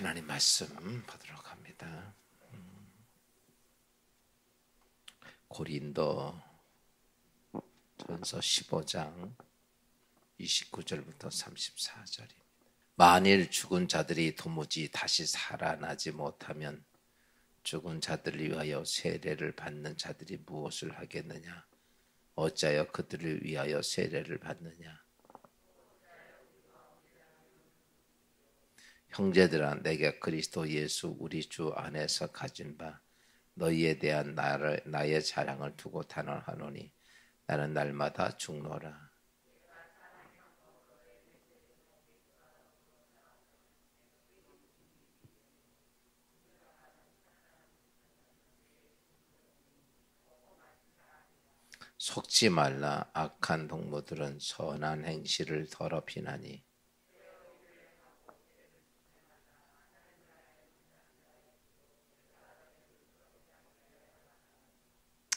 하나님 말씀 보도록 합니다. 고린도 전서 15장 29절부터 34절입니다. 만일 죽은 자들이 도무지 다시 살아나지 못하면 죽은 자들을 위하여 세례를 받는 자들이 무엇을 하겠느냐? 어찌하여 그들을 위하여 세례를 받느냐? 형제들아, 내가 그리스도 예수 우리 주 안에서 가진 바 너희에 대한 나의 자랑을 두고 단언하노니 나는 날마다 죽노라. 속지 말라. 악한 동무들은 선한 행실을 더럽히나니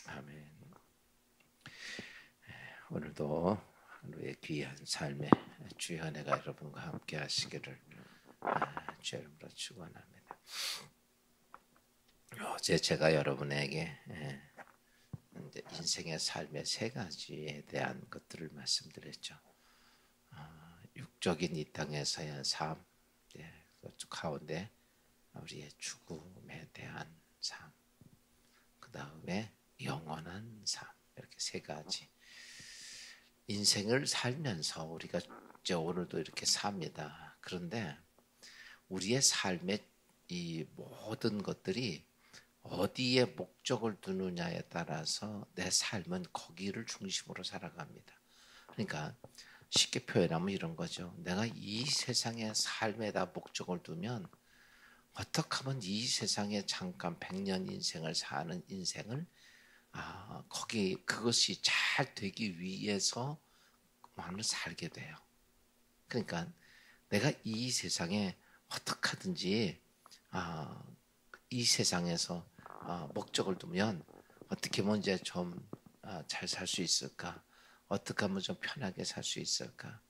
아멘. 오늘도 하루의 귀한 삶에 주의 은혜가 여러분과 함께 하시기를 주의 이름으로 축원합니다. 어제 제가 여러분에게 인생의 삶의 세 가지에 대한 것들을 말씀드렸죠. 육적인 이 땅에서의 삶, 그 가운데 우리의 죽음에 대한 삶, 그 다음에 영원한 삶, 이렇게 세 가지. 인생을 살면서 우리가 이제 오늘도 이렇게 삽니다. 그런데 우리의 삶의 이 모든 것들이 어디에 목적을 두느냐에 따라서 내 삶은 거기를 중심으로 살아갑니다. 그러니까 쉽게 표현하면 이런 거죠. 내가 이 세상의 삶에다 목적을 두면 어떻게 하면 이 세상에 잠깐 100년 인생을 사는 인생을 거기 그것이 잘 되기 위해서 마음을 살게 돼요. 그러니까 내가 이 세상에 어떻게 하든지 이 세상에서 목적을 두면 어떻게 하면 이제 좀 잘 살 수 있을까? 어떻게 하면 좀 편하게 살 수 있을까?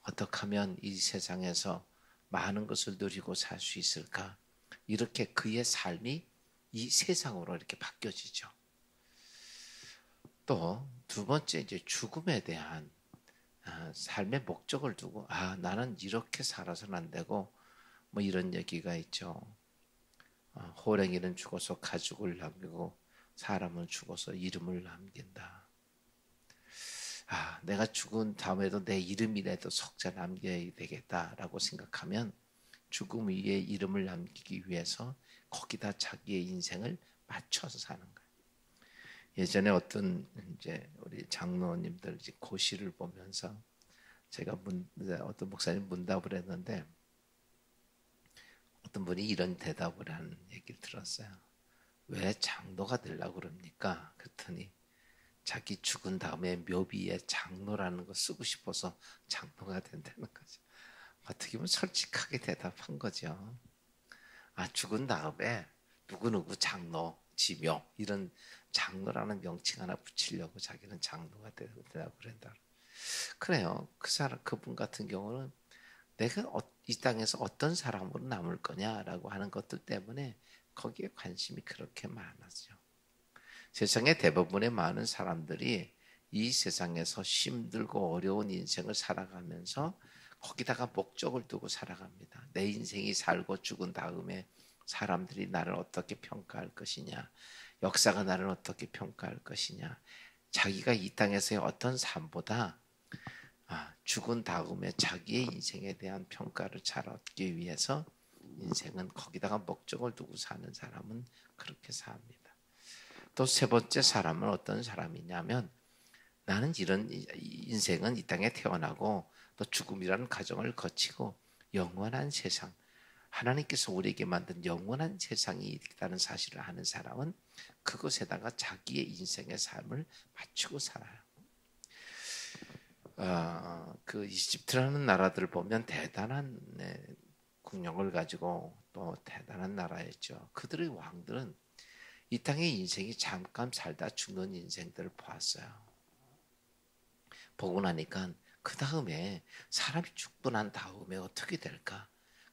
어떻게 하면 이 세상에서 많은 것을 누리고 살 수 있을까? 이렇게 그의 삶이 이 세상으로 이렇게 바뀌어지죠. 또 두 번째 이제 죽음에 대한 삶의 목적을 두고 나는 이렇게 살아서는 안 되고 뭐 이런 얘기가 있죠. 호랭이는 죽어서 가죽을 남기고 사람은 죽어서 이름을 남긴다. 내가 죽은 다음에도 내 이름이라도 석자 남겨야 되겠다라고 생각하면 죽음 위에 이름을 남기기 위해서 거기다 자기의 인생을 맞춰서 사는 거예요. 예전에 어떤 이제 우리 장로님들 이제 고시를 보면서 제가 어떤 목사님 문답을 했는데 어떤 분이 이런 대답을 하는 얘기를 들었어요. 왜 장로가 되려고 그럽니까? 그랬더니 자기 죽은 다음에 묘비에 장로라는 거 쓰고 싶어서 장로가 된다는 거죠. 어떻게 보면 솔직하게 대답한 거죠. 죽은 다음에 누구누구 장로, 지묘 이런 장로라는 명칭 하나 붙이려고 자기는 장로가 되려고 그런다. 그래요. 그분 같은 경우는 내가 이 땅에서 어떤 사람으로 남을 거냐라고 하는 것들 때문에 거기에 관심이 그렇게 많았죠. 세상의 대부분의 많은 사람들이 이 세상에서 힘들고 어려운 인생을 살아가면서 거기다가 목적을 두고 살아갑니다. 내 인생이 살고 죽은 다음에 사람들이 나를 어떻게 평가할 것이냐, 역사가 나를 어떻게 평가할 것이냐, 자기가 이 땅에서의 어떤 삶보다 죽은 다음에 자기의 인생에 대한 평가를 잘 얻기 위해서 인생은 거기다가 목적을 두고 사는 사람은 그렇게 삽니다. 또 세 번째 사람은 어떤 사람이냐면 나는 이런 인생은 이 땅에 태어나고 또 죽음이라는 과정을 거치고 영원한 세상, 하나님께서 우리에게 만든 영원한 세상이 있다는 사실을 아는 사람은 그것에다가 자기의 인생의 삶을 맞추고 살아요. 그 이집트라는 나라들을 보면 대단한 국력을 가지고 또 대단한 나라였죠. 그들의 왕들은 이 땅의 인생이 잠깐 살다 죽는 인생들을 보았어요. 보고 나니까 그 다음에 사람이 죽고 난 다음에 어떻게 될까?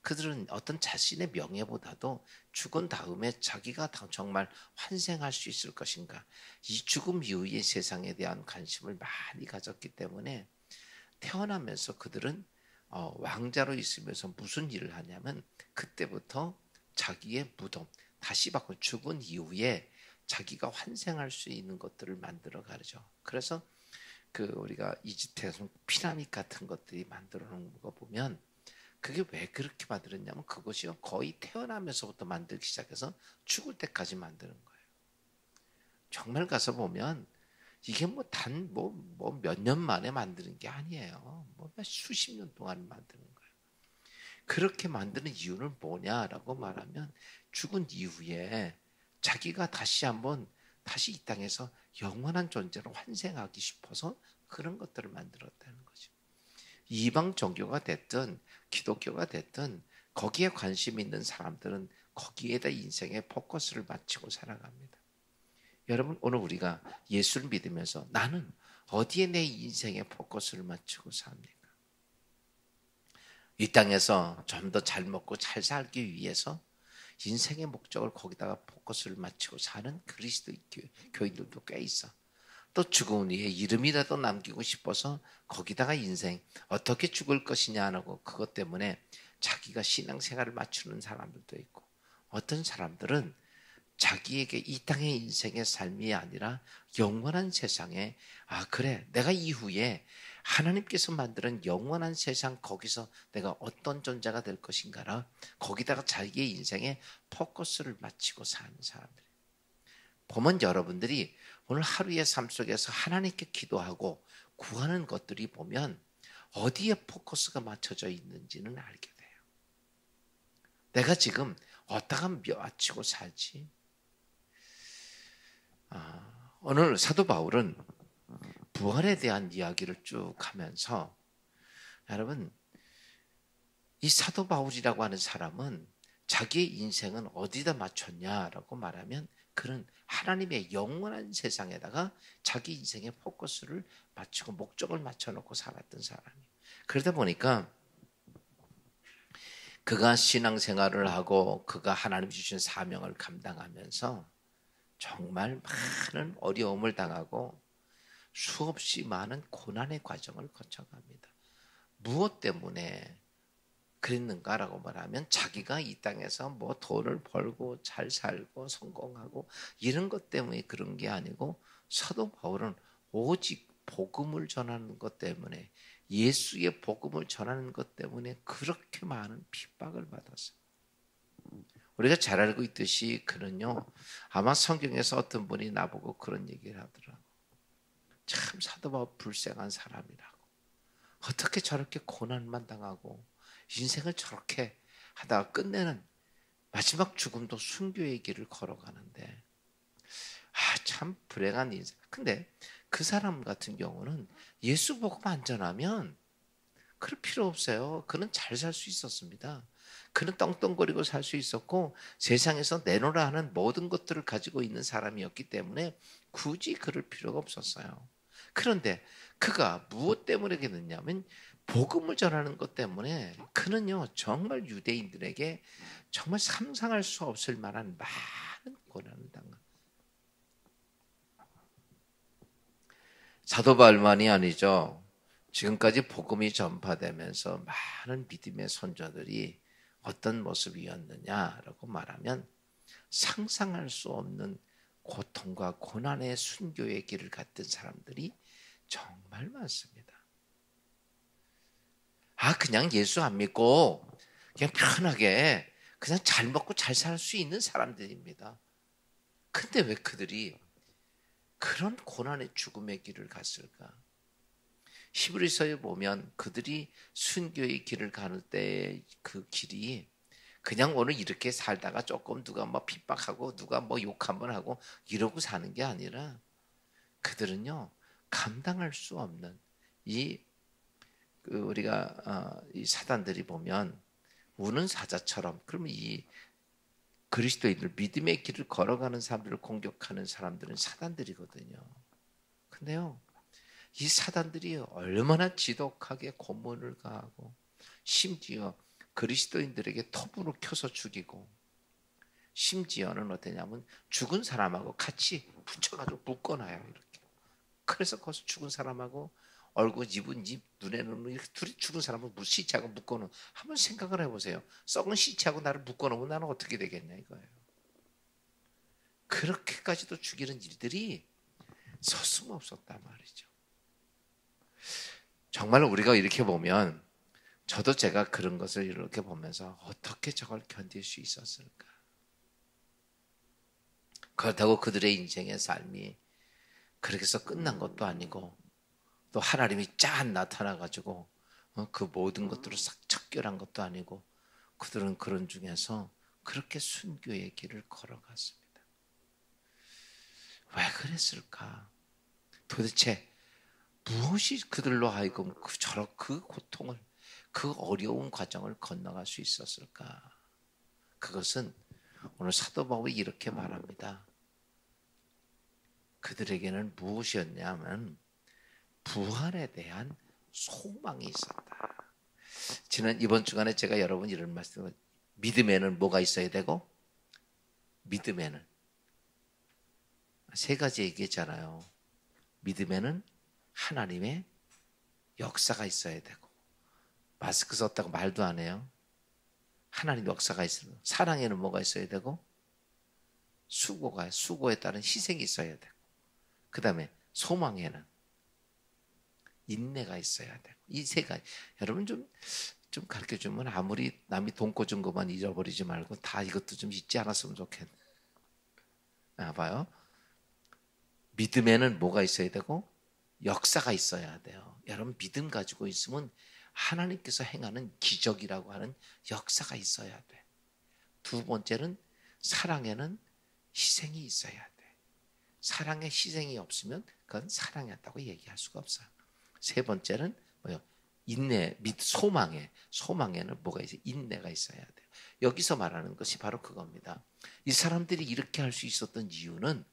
그들은 어떤 자신의 명예보다도 죽은 다음에 자기가 정말 환생할 수 있을 것인가, 이 죽음 이후의 세상에 대한 관심을 많이 가졌기 때문에 태어나면서 그들은 왕자로 있으면서 무슨 일을 하냐면 그때부터 자기의 무덤 다시 바꿔 죽은 이후에 자기가 환생할 수 있는 것들을 만들어 가죠. 그래서 우리가 이집트에서 피라밋 같은 것들이 만들어 놓은 거 보면 그게 왜 그렇게 만들었냐면 그것이요 거의 태어나면서부터 만들기 시작해서 죽을 때까지 만드는 거예요. 정말 가서 보면 이게 몇 년 만에 만드는 게 아니에요. 수십 년 동안 만드는 거예요. 그렇게 만드는 이유는 뭐냐라고 말하면 죽은 이후에 자기가 다시 이 땅에서 영원한 존재로 환생하기 싶어서 그런 것들을 만들었다는 거죠. 이방 종교가 됐든 기독교가 됐든 거기에 관심 있는 사람들은 거기에다 인생의 포커스를 맞추고 살아갑니다. 여러분, 오늘 우리가 예수를 믿으면서 나는 어디에 내 인생의 포커스를 맞추고 삽니까? 이 땅에서 좀 더 잘 먹고 잘 살기 위해서 인생의 목적을 거기다가 포커스를 맞추고 사는 그리스도 교인들도 꽤 있어. 또 죽음 후에 이름이라도 남기고 싶어서 거기다가 인생 어떻게 죽을 것이냐고 그것 때문에 자기가 신앙생활을 맞추는 사람들도 있고, 어떤 사람들은 자기에게 이 땅의 인생의 삶이 아니라 영원한 세상에 그래 내가 이후에 하나님께서 만드는 영원한 세상 거기서 내가 어떤 존재가 될 것인가라 거기다가 자기의 인생에 포커스를 맞추고 사는 사람들. 보면 여러분들이 오늘 하루의 삶 속에서 하나님께 기도하고 구하는 것들이 보면 어디에 포커스가 맞춰져 있는지는 알게 돼요. 내가 지금 어디다가 맞추고 살지? 오늘 사도 바울은 부활에 대한 이야기를 쭉 하면서 여러분 이 사도 바울이라고 하는 사람은 자기의 인생은 어디다 맞췄냐라고 말하면 그는 하나님의 영원한 세상에다가 자기 인생의 포커스를 맞추고 목적을 맞춰놓고 살았던 사람이에요. 그러다 보니까 그가 신앙생활을 하고 그가 하나님 주신 사명을 감당하면서 정말 많은 어려움을 당하고 수없이 많은 고난의 과정을 거쳐갑니다. 무엇 때문에 그랬는가라고 말하면 자기가 이 땅에서 돈을 벌고 잘 살고 성공하고 이런 것 때문에 그런 게 아니고 사도 바울은 오직 복음을 전하는 것 때문에 예수의 복음을 전하는 것 때문에 그렇게 많은 핍박을 받았어요. 우리가 잘 알고 있듯이 그는요 아마 성경에서 어떤 분이 나보고 그런 얘기를 하더라고. 참 사도 바울 불쌍한 사람이라고. 어떻게 저렇게 고난만 당하고 인생을 저렇게 하다가 끝내는 마지막 죽음도 순교의 길을 걸어가는데 참 불행한 인생. 근데 그 사람 같은 경우는 예수 복음 안 전하면 그럴 필요 없어요. 그는 잘 살 수 있었습니다. 그는 떵떵거리고 살 수 있었고 세상에서 내놓으라 하는 모든 것들을 가지고 있는 사람이었기 때문에 굳이 그럴 필요가 없었어요. 그런데 그가 무엇 때문에 그랬냐면 복음을 전하는 것 때문에 그는요 정말 유대인들에게 정말 상상할 수 없을 만한 많은 고난을 당한 사도 바울만이 아니죠. 지금까지 복음이 전파되면서 많은 믿음의 선조들이 어떤 모습이었느냐라고 말하면 상상할 수 없는 고통과 고난의 순교의 길을 갔던 사람들이 정말 많습니다. 그냥 예수 안 믿고 그냥 편하게 그냥 잘 먹고 잘 살 수 있는 사람들입니다. 근데 왜 그들이 그런 고난의 죽음의 길을 갔을까? 히브리서에 보면 그들이 순교의 길을 가는 때 그 길이 그냥 오늘 이렇게 살다가 조금 누가 핍박하고 누가 욕 한번 하고 이러고 사는 게 아니라 그들은요 감당할 수 없는 우리가 이 사단들이 보면 우는 사자처럼 그러면 이 그리스도인들 믿음의 길을 걸어가는 사람들을 공격하는 사람들은 사단들이거든요. 근데요 이 사단들이 얼마나 지독하게 고문을 가하고 심지어 그리스도인들에게 톱으로 켜서 죽이고, 심지어는 어떠냐면 죽은 사람하고 같이 붙여가지고 묶어놔요. 이렇게. 그래서 거기서 죽은 사람하고 얼굴, 입은 입, 눈에는 눈, 이렇게 둘이 죽은 사람을 시체하고 묶어놓은. 한번 생각을 해보세요. 썩은 시체하고 나를 묶어놓으면 나는 어떻게 되겠냐 이거예요. 그렇게까지도 죽이는 일들이 서슴없었단 말이죠. 정말 우리가 이렇게 보면, 저도 제가 그런 것을 이렇게 보면서 어떻게 저걸 견딜 수 있었을까. 그렇다고 그들의 인생의 삶이 그렇게 해서 끝난 것도 아니고, 또 하나님이 짠 나타나가지고 그 모든 것들을 싹 척결한 것도 아니고, 그들은 그런 중에서 그렇게 순교의 길을 걸어갔습니다. 왜 그랬을까? 도대체 무엇이 그들로 하여금 그 고통을, 그 어려운 과정을 건너갈 수 있었을까? 그것은 오늘 사도 바울이 이렇게 말합니다. 그들에게는 무엇이었냐면 부활에 대한 소망이 있었다. 이번 주간에 제가 여러분 이런 말씀을, 믿음에는 뭐가 있어야 되고, 믿음에는 세 가지 얘기했잖아요. 믿음에는 하나님의 역사가 있어야 되고, 마스크 썼다고 말도 안 해요. 하나님 역사가 있어요. 사랑에는 뭐가 있어야 되고, 수고에 따른 희생이 있어야 되고, 그 다음에 소망에는 인내가 있어야 되고, 이 세 가지. 여러분 좀 가르쳐주면, 아무리 남이 돈 꿔준 것만 잊어버리지 말고 다 이것도 좀 잊지 않았으면 좋겠네. 봐요. 믿음에는 뭐가 있어야 되고, 역사가 있어야 돼요. 여러분 믿음 가지고 있으면 하나님께서 행하는 기적이라고 하는 역사가 있어야 돼. 두 번째는 사랑에는 희생이 있어야 돼. 사랑에 희생이 없으면 그건 사랑이었다고 얘기할 수가 없어요. 세 번째는 뭐요? 인내, 소망에는 뭐가 있어요? 인내가 있어야 돼요. 여기서 말하는 것이 바로 그겁니다. 이 사람들이 이렇게 할 수 있었던 이유는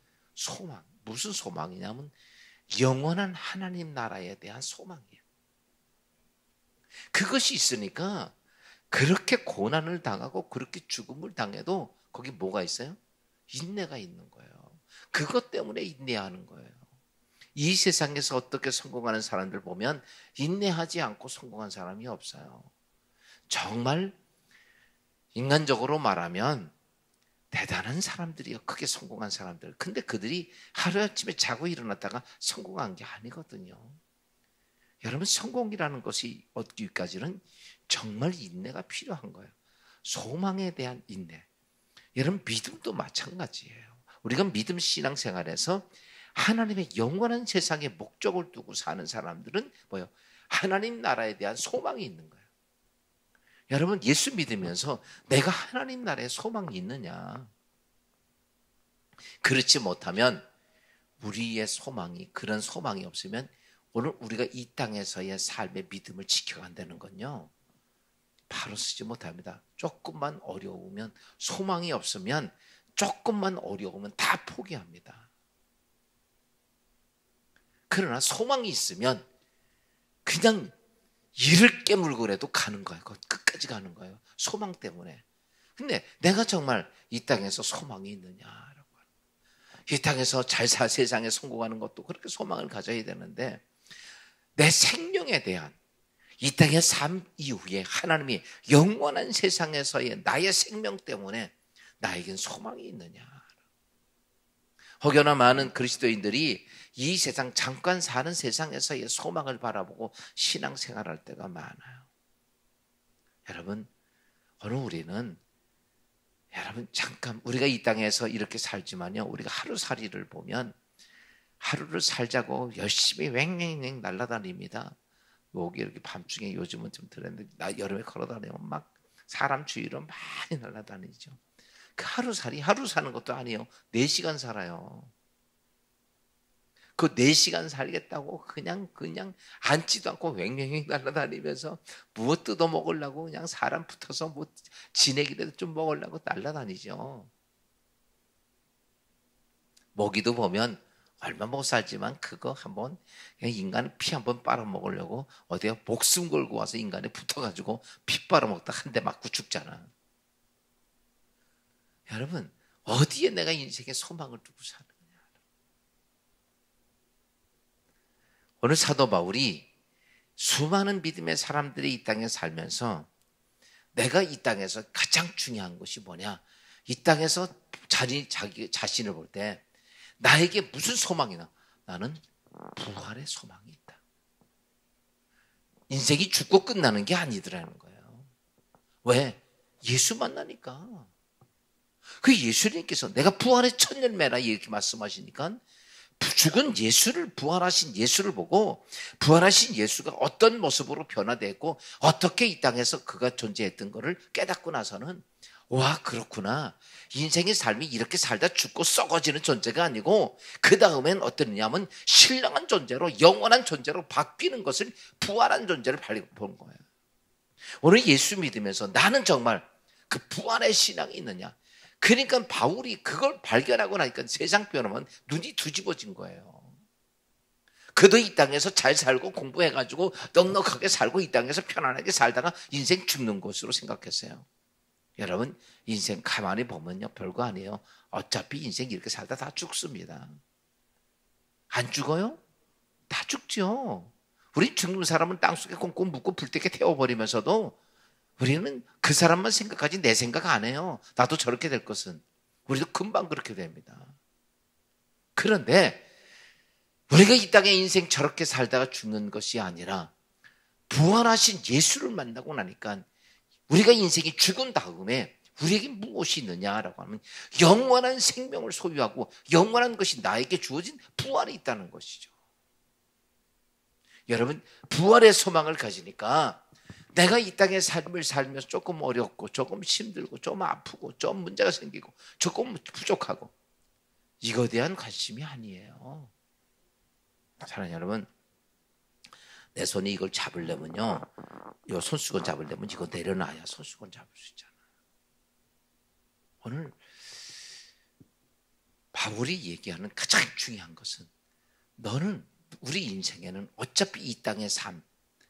무슨 소망이냐면 영원한 하나님 나라에 대한 소망이에요. 그것이 있으니까 그렇게 고난을 당하고 그렇게 죽음을 당해도 거기 뭐가 있어요? 인내가 있는 거예요. 그것 때문에 인내하는 거예요. 이 세상에서 어떻게 성공하는 사람들 보면 인내하지 않고 성공한 사람이 없어요. 정말 인간적으로 말하면 대단한 사람들이요. 크게 성공한 사람들. 근데 그들이 하루아침에 자고 일어났다가 성공한 게 아니거든요. 여러분, 성공이라는 것이 얻기까지는 정말 인내가 필요한 거예요. 소망에 대한 인내. 여러분, 믿음도 마찬가지예요. 우리가 믿음 신앙생활에서 하나님의 영원한 세상에 목적을 두고 사는 사람들은 뭐예요? 하나님 나라에 대한 소망이 있는 거예요. 여러분, 예수 믿으면서 내가 하나님 나라에 소망이 있느냐? 그렇지 못하면 우리의 그런 소망이 없으면 오늘 우리가 이 땅에서의 삶의 믿음을 지켜간다는 건요, 바로 쓰지 못합니다. 조금만 어려우면, 소망이 없으면, 조금만 어려우면 다 포기합니다. 그러나 소망이 있으면 그냥 이를 깨물고라도 가는 거예요. 끝까지 가는 거예요. 소망 때문에. 근데 내가 정말 이 땅에서 소망이 있느냐라고. 이 땅에서 세상에 성공하는 것도 그렇게 소망을 가져야 되는데, 내 생명에 대한 이 땅의 삶 이후에 하나님이 영원한 세상에서의 나의 생명 때문에 나에겐 소망이 있느냐. 혹여나 많은 그리스도인들이 이 세상 잠깐 사는 세상에서의 소망을 바라보고 신앙생활할 때가 많아요. 여러분, 오늘 우리는 잠깐 우리가 이 땅에서 이렇게 살지만요, 우리가 하루살이를 보면 하루를 살자고 열심히 왱왱왱 날아다닙니다. 목이 이렇게 밤중에 요즘은 좀 들었는데, 나 여름에 걸어다니면 막 사람 주위로 많이 날아다니죠. 그 하루 사는 것도 아니에요. 4시간 살아요. 그 4시간 살겠다고 그냥 앉지도 않고 왱왱왱 날아다니면서 무엇 뜯어 먹으려고 그냥 사람 붙어서 뭐 지내기라도 좀 먹으려고 날아다니죠. 먹이도 보면 얼마 못 살지만 그거 한번 그냥 인간의 피 한번 빨아먹으려고 어디가 목숨 걸고 와서 인간에 붙어가지고 피 빨아먹다 한 대 맞고 죽잖아. 여러분, 어디에 내가 인생에 소망을 두고 사는 거냐. 오늘 사도 바울이 수많은 믿음의 사람들이 이 땅에 살면서 내가 이 땅에서 가장 중요한 것이 뭐냐. 이 땅에서 자기 자신을 볼 때 나에게 무슨 소망이나 나는 부활의 소망이 있다. 인생이 죽고 끝나는 게 아니더라는 거예요. 왜? 예수 만나니까. 그 예수님께서 내가 부활의 첫 열매라 이렇게 말씀하시니까 죽은 예수를 부활하신 예수를 보고 부활하신 예수가 어떤 모습으로 변화되고 어떻게 이 땅에서 그가 존재했던 것을 깨닫고 나서는 와 그렇구나. 인생의 삶이 이렇게 살다 죽고 썩어지는 존재가 아니고 그 다음엔 어떠냐면 신령한 존재로 영원한 존재로 바뀌는 것을 부활한 존재를 보는 거예요. 오늘 예수 믿으면서 나는 정말 그 부활의 신앙이 있느냐. 그러니까 바울이 그걸 발견하고 나니까 세상 변하면 눈이 뒤집어진 거예요. 그도 이 땅에서 잘 살고 공부해가지고 넉넉하게 살고 이 땅에서 편안하게 살다가 인생 죽는 것으로 생각했어요. 여러분 인생 가만히 보면요 별거 아니에요. 어차피 인생 이렇게 살다 다 죽습니다. 안 죽어요? 다 죽죠. 우리 죽는 사람은 땅속에 꽁꽁 묻고 불때게 태워버리면서도 우리는 그 사람만 생각하지 내 생각 안 해요. 나도 저렇게 될 것은. 우리도 금방 그렇게 됩니다. 그런데 우리가 이 땅에 인생 저렇게 살다가 죽는 것이 아니라 부활하신 예수를 만나고 나니까 우리가 인생이 죽은 다음에 우리에게 무엇이 있느냐라고 하면 영원한 생명을 소유하고 영원한 것이 나에게 주어진 부활이 있다는 것이죠. 여러분 부활의 소망을 가지니까 내가 이 땅의 삶을 살면서 조금 어렵고 조금 힘들고 좀 아프고 좀 문제가 생기고 조금 부족하고 이거에 대한 관심이 아니에요. 사랑하는 여러분 내 손이 이걸 잡으려면요 이 손수건 잡으려면 이거 내려놔야 손수건 잡을 수 있잖아. 오늘 바울이 얘기하는 가장 중요한 것은 너는 우리 인생에는 어차피 이 땅의 삶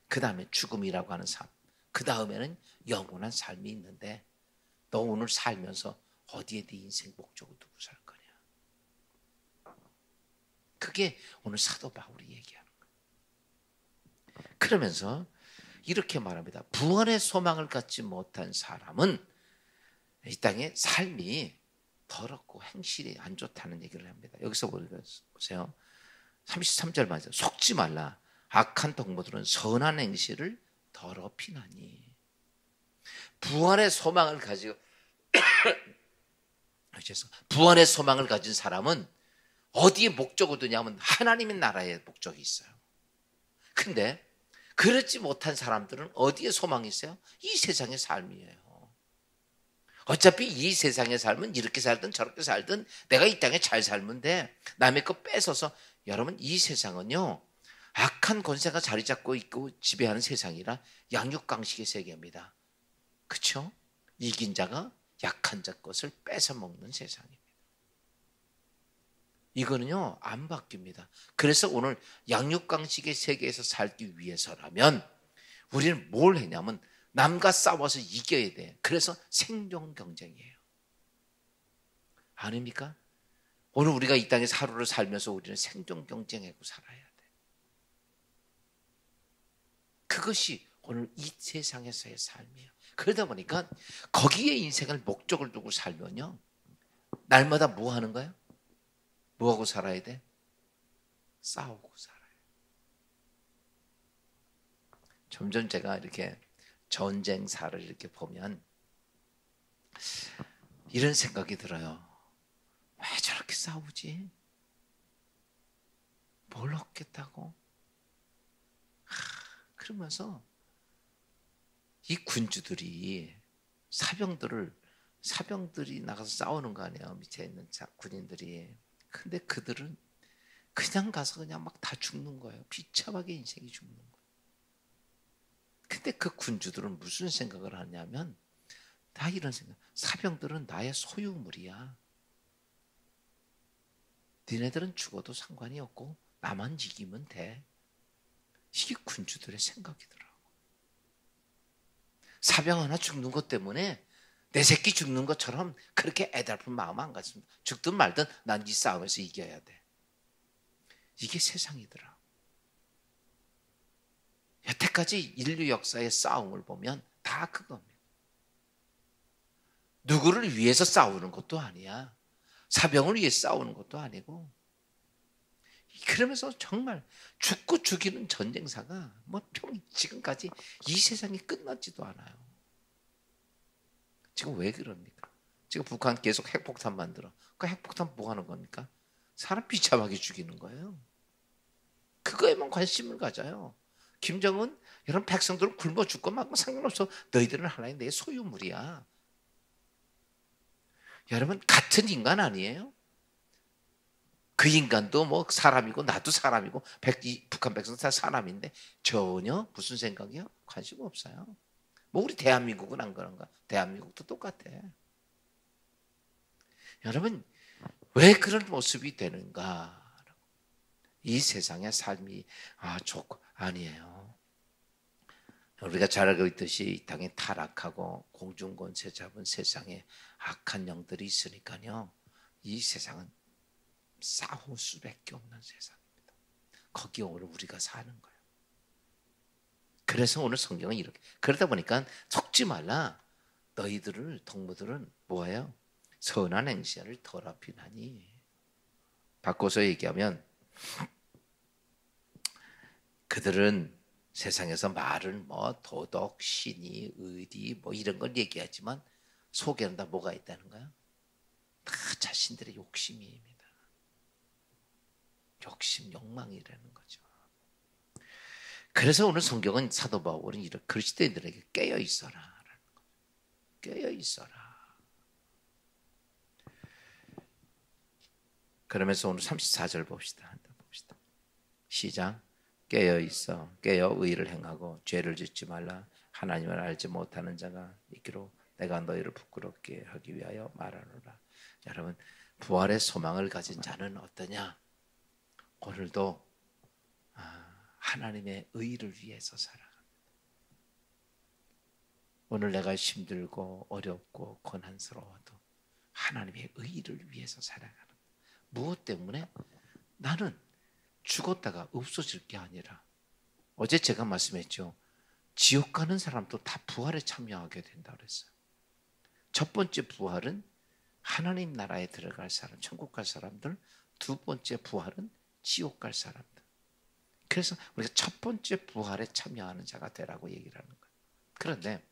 그 다음에 죽음이라고 하는 삶 그 다음에는 영원한 삶이 있는데 너 오늘 살면서 어디에 네 인생 목적을 두고 살 거냐. 그게 오늘 사도 바울이 얘기하는 거예요. 그러면서 이렇게 말합니다. 부활의 소망을 갖지 못한 사람은 이 땅의 삶이 더럽고 행실이 안 좋다는 얘기를 합니다. 여기서 보세요. 33절 맞아요. 속지 말라. 악한 동무들은 선한 행실을 더럽히나니. 부활의 소망을 가지고 부활의 소망을 가진 사람은 어디에 목적을 두냐면 하나님의 나라에 목적이 있어요. 근데 그렇지 못한 사람들은 어디에 소망이 있어요? 이 세상의 삶이에요. 어차피 이 세상의 삶은 이렇게 살든 저렇게 살든 내가 이 땅에 잘 살면 돼. 남의 거 뺏어서. 여러분 이 세상은요 악한 권세가 자리 잡고 있고 지배하는 세상이라 양육강식의 세계입니다. 그렇죠? 이긴 자가 약한 자 것을 뺏어먹는 세상입니다. 이거는요 안 바뀝니다. 그래서 오늘 양육강식의 세계에서 살기 위해서라면 우리는 뭘 했냐면 남과 싸워서 이겨야 돼. 그래서 생존 경쟁이에요. 아닙니까? 오늘 우리가 이 땅에서 하루를 살면서 우리는 생존 경쟁하고 살아야 돼. 그것이 오늘 이 세상에서의 삶이에요. 그러다 보니까 거기에 인생을 목적을 두고 살면요 날마다 뭐 하는 거예요? 뭐 하고 살아야 돼? 싸우고 살아요. 점점 제가 이렇게 전쟁사를 이렇게 보면 이런 생각이 들어요. 왜 저렇게 싸우지? 뭘 얻겠다고? 그러면서 이 군주들이 사병들이 나가서 싸우는 거 아니에요. 밑에 있는 군인들이. 근데 그들은 그냥 가서 그냥 막 다 죽는 거예요. 비참하게 인생이 죽는 거예요. 근데 그 군주들은 무슨 생각을 하냐면 다 이런 생각. 사병들은 나의 소유물이야. 니네들은 죽어도 상관이 없고 나만 이기면 돼. 이게 군주들의 생각이더라고. 사병 하나 죽는 것 때문에 내 새끼 죽는 것처럼 그렇게 애달픈 마음 안 갖습니다. 죽든 말든 난 이 싸움에서 이겨야 돼. 이게 세상이더라. 여태까지 인류 역사의 싸움을 보면 다 그겁니다. 누구를 위해서 싸우는 것도 아니야. 사병을 위해 싸우는 것도 아니고. 그러면서 정말 죽고 죽이는 전쟁사가 지금까지 이 세상이 끝났지도 않아요. 지금 왜 그럽니까? 지금 북한 계속 핵폭탄 만들어. 그 핵폭탄 뭐 하는 겁니까? 사람 비참하게 죽이는 거예요. 그거에만 관심을 가져요. 김정은 이런 백성들은 굶어 죽고 막 상관없어. 너희들은 하나의 내 소유물이야. 여러분 같은 인간 아니에요? 그 인간도 뭐 사람이고 나도 사람이고 북한 백성 다 사람인데 전혀 무슨 생각이요? 관심 없어요. 뭐 우리 대한민국은 안 그런가? 대한민국도 똑같아. 여러분 왜 그런 모습이 되는가? 이 세상의 삶이 좋고 아니에요. 우리가 잘 알고 있듯이 이 땅에 타락하고 공중권세 잡은 세상에 악한 영들이 있으니까요. 이 세상은 싸울 수밖에 없는 세상입니다. 거기에 오늘 우리가 사는 거예요. 그래서 오늘 성경은 이렇게 그러다 보니까 속지 말라. 너희들을 동무들은 뭐예요? 선한 행실을 더럽히나니. 바꿔서 얘기하면 그들은 세상에서 말은 도덕, 신의, 의리 이런 걸 얘기하지만 속에는 다 뭐가 있다는 거야? 다 자신들의 욕심입니다. 욕심, 욕망이라는 거죠. 그래서 오늘 성경은 사도 바울은 이렇게 그리스도인들에게 깨어 있어라 라는 거죠. 깨어 있어라. 그러면서 오늘 34절 봅시다. 시작. 깨어 있어. 깨어 의를 행하고 죄를 짓지 말라. 하나님을 알지 못하는 자가 있기로 내가 너희를 부끄럽게 하기 위하여 말하노라. 여러분 부활의 소망을 가진 자는 어떠냐? 오늘도 하나님의 의를 위해서 살아갑니다. 오늘 내가 힘들고 어렵고 고난스러워도 하나님의 의를 위해서 살아가는. 무엇 때문에? 나는 죽었다가 없어질 게 아니라 어제 제가 말씀했죠. 지옥 가는 사람도 다 부활에 참여하게 된다 그랬어요. 첫 번째 부활은 하나님 나라에 들어갈 사람, 천국 갈 사람들. 두 번째 부활은 지옥 갈 사람들. 그래서 우리가 첫 번째 부활에 참여하는 자가 되라고 얘기를 하는 거예요. 그런데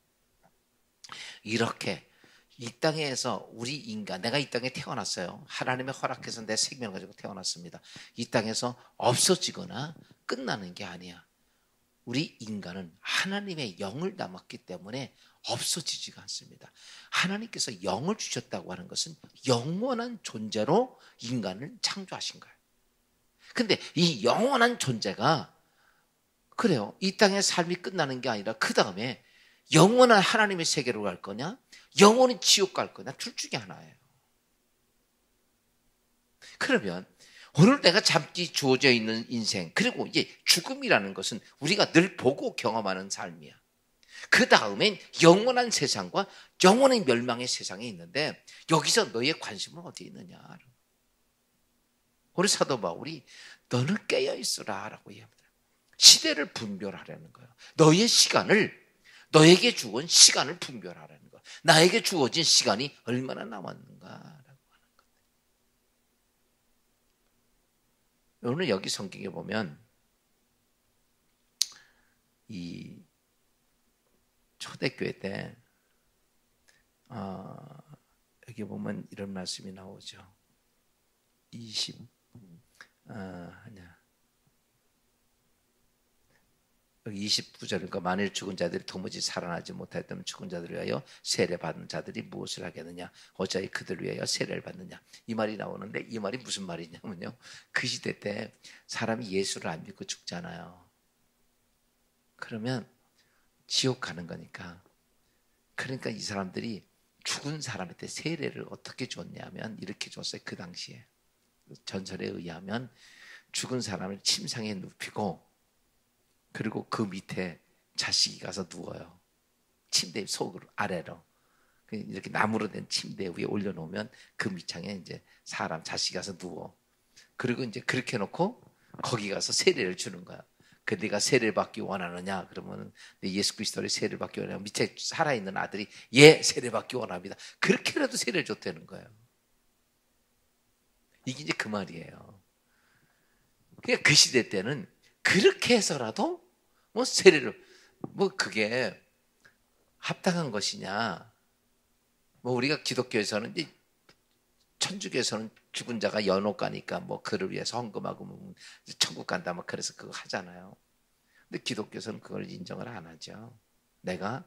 이렇게 이 땅에서 우리 인간, 내가 이 땅에 태어났어요. 하나님의 허락해서 내 생명을 가지고 태어났습니다. 이 땅에서 없어지거나 끝나는 게 아니야. 우리 인간은 하나님의 영을 담았기 때문에 없어지지가 않습니다. 하나님께서 영을 주셨다고 하는 것은 영원한 존재로 인간을 창조하신 거예요. 근데 이 영원한 존재가 그래요. 이 땅의 삶이 끝나는 게 아니라 그 다음에 영원한 하나님의 세계로 갈 거냐? 영원히 지옥 갈 거냐? 둘 중에 하나예요. 그러면 오늘 내가 잠시 주어져 있는 인생, 그리고 이제 죽음이라는 것은 우리가 늘 보고 경험하는 삶이야. 그 다음엔 영원한 세상과 영원한 멸망의 세상이 있는데 여기서 너의 관심은 어디에 있느냐? 우리 사도 바울이 너는 깨어있으라 라고 얘기합니다. 시대를 분별하라는 거예요. 너의 시간을, 너에게 주어진 시간을 분별하라는 거예요. 나에게 주어진 시간이 얼마나 남았는가라고 하는 거예요. 오늘 여기 성경에 보면 이 초대교회 때 여기 보면 이런 말씀이 나오죠. 29절이니까 만일 죽은 자들이 도무지 살아나지 못하였다면 죽은 자들을 위하여 세례받은 자들이 무엇을 하겠느냐? 어차피 그들을 위하여 세례를 받느냐? 이 말이 나오는데 이 말이 무슨 말이냐면요. 그 시대 때 사람이 예수를 안 믿고 죽잖아요. 그러면 지옥 가는 거니까. 그러니까 이 사람들이 죽은 사람한테 세례를 어떻게 줬냐면 이렇게 줬어요. 그 당시에. 전설에 의하면 죽은 사람을 침상에 눕히고 그리고 그 밑에 자식이 가서 누워요. 침대 속으로 아래로 이렇게 나무로 된 침대 위에 올려놓으면 그 밑창에 이제 사람 자식이 가서 누워. 그리고 이제 그렇게 놓고 거기 가서 세례를 주는 거야. 그 네가 세례를 받기 원하느냐? 그러면 예수 그리스도의 세례를 받기 원하냐? 밑에 살아있는 아들이 예, 세례 받기 원합니다. 그렇게라도 세례를 줬다는 거예요. 이게 이제 그 말이에요. 그러니까 그 시대 때는 그렇게 해서라도 뭐 세례를 뭐 그게 합당한 것이냐? 뭐 우리가 기독교에서는 이제 천주교에서는 죽은 자가 연옥 가니까 뭐 그를 위해서 헌금하고 뭐 천국 간다 막 그래서 그거 하잖아요. 근데 기독교에서는 그걸 인정을 안 하죠. 내가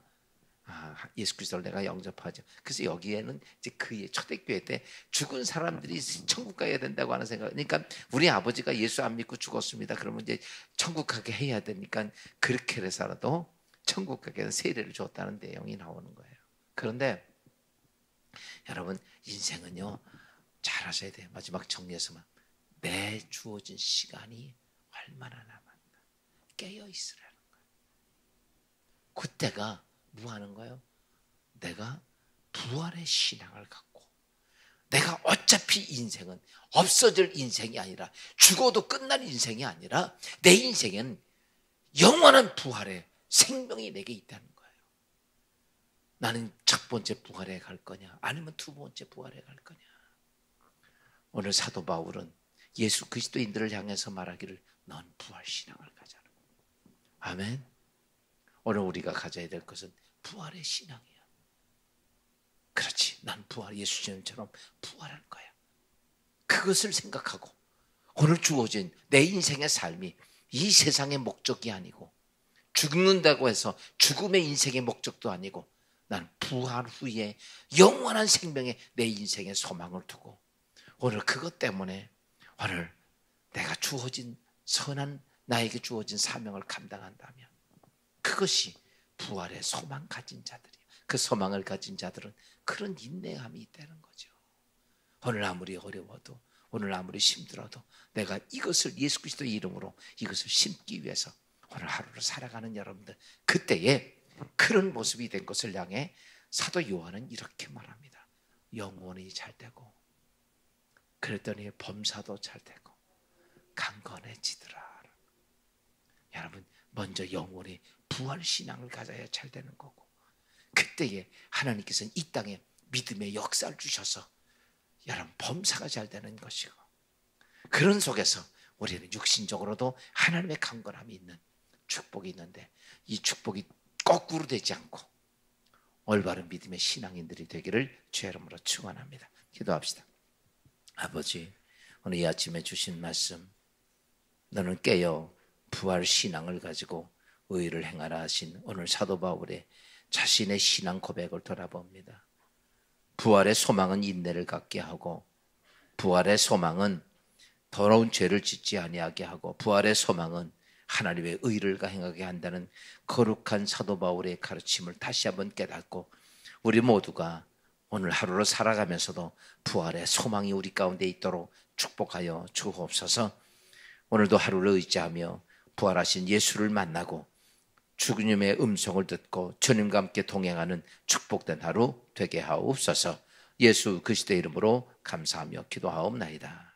예수 그리스도를 내가 영접하죠. 그래서 여기에는 이제 그 초대교회 때 죽은 사람들이 천국 가야 된다고 하는 생각. 그러니까 우리 아버지가 예수 안 믿고 죽었습니다. 그러면 이제 천국 가게 해야 되니까 그렇게 해서라도 천국 가게 세례를 줬다는 내용이 나오는 거예요. 그런데 여러분 인생은요 잘 하셔야 돼요. 마지막 정리해서만 내 주어진 시간이 얼마나 남았나 깨어 있으라는 거예요. 그때가 뭐 하는 거예요? 내가 부활의 신앙을 갖고 내가 어차피 인생은 없어질 인생이 아니라 죽어도 끝날 인생이 아니라 내 인생엔 영원한 부활의 생명이 내게 있다는 거예요. 나는 첫 번째 부활에 갈 거냐 아니면 두 번째 부활에 갈 거냐. 오늘 사도 바울은 예수 그리스도인들을 향해서 말하기를 넌 부활신앙을 가져라. 아멘. 오늘 우리가 가져야 될 것은 부활의 신앙이야. 그렇지. 난 부활 예수님처럼 부활할 거야. 그것을 생각하고 오늘 주어진 내 인생의 삶이 이 세상의 목적이 아니고 죽는다고 해서 죽음의 인생의 목적도 아니고 난 부활 후에 영원한 생명에 내 인생의 소망을 두고 오늘 그것 때문에 오늘 내가 주어진 선한 나에게 주어진 사명을 감당한다면 그것이 부활의 소망 가진 자들이야. 그 소망을 가진 자들은 그런 인내함이 있다는 거죠. 오늘 아무리 어려워도 오늘 아무리 힘들어도 내가 이것을 예수 그리스도의 이름으로 이것을 심기 위해서 오늘 하루를 살아가는 여러분들 그때에 그런 모습이 된 것을 향해 사도 요한은 이렇게 말합니다. 영원히 잘 되고 그랬더니 범사도 잘 되고 강건해지더라. 여러분 먼저 영원히 부활신앙을 가져야 잘 되는 거고 그때에 하나님께서는 이 땅에 믿음의 역사를 주셔서 여러분 범사가 잘 되는 것이고 그런 속에서 우리는 육신적으로도 하나님의 강건함이 있는 축복이 있는데 이 축복이 거꾸로 되지 않고 올바른 믿음의 신앙인들이 되기를 주의 이름으로 축원합니다. 기도합시다. 아버지 오늘 이 아침에 주신 말씀 너는 깨어 부활 신앙을 가지고 의를 행하라 하신 오늘 사도 바울의 자신의 신앙 고백을 돌아봅니다. 부활의 소망은 인내를 갖게 하고 부활의 소망은 더러운 죄를 짓지 아니하게 하고 부활의 소망은 하나님의 의를 행하게 한다는 거룩한 사도 바울의 가르침을 다시 한번 깨닫고 우리 모두가 오늘 하루를 살아가면서도 부활의 소망이 우리 가운데 있도록 축복하여 주옵소서. 오늘도 하루를 의지하며 부활하신 예수를 만나고 주님의 음성을 듣고 주님과 함께 동행하는 축복된 하루 되게 하옵소서. 예수 그리스도의 이름으로 감사하며 기도하옵나이다.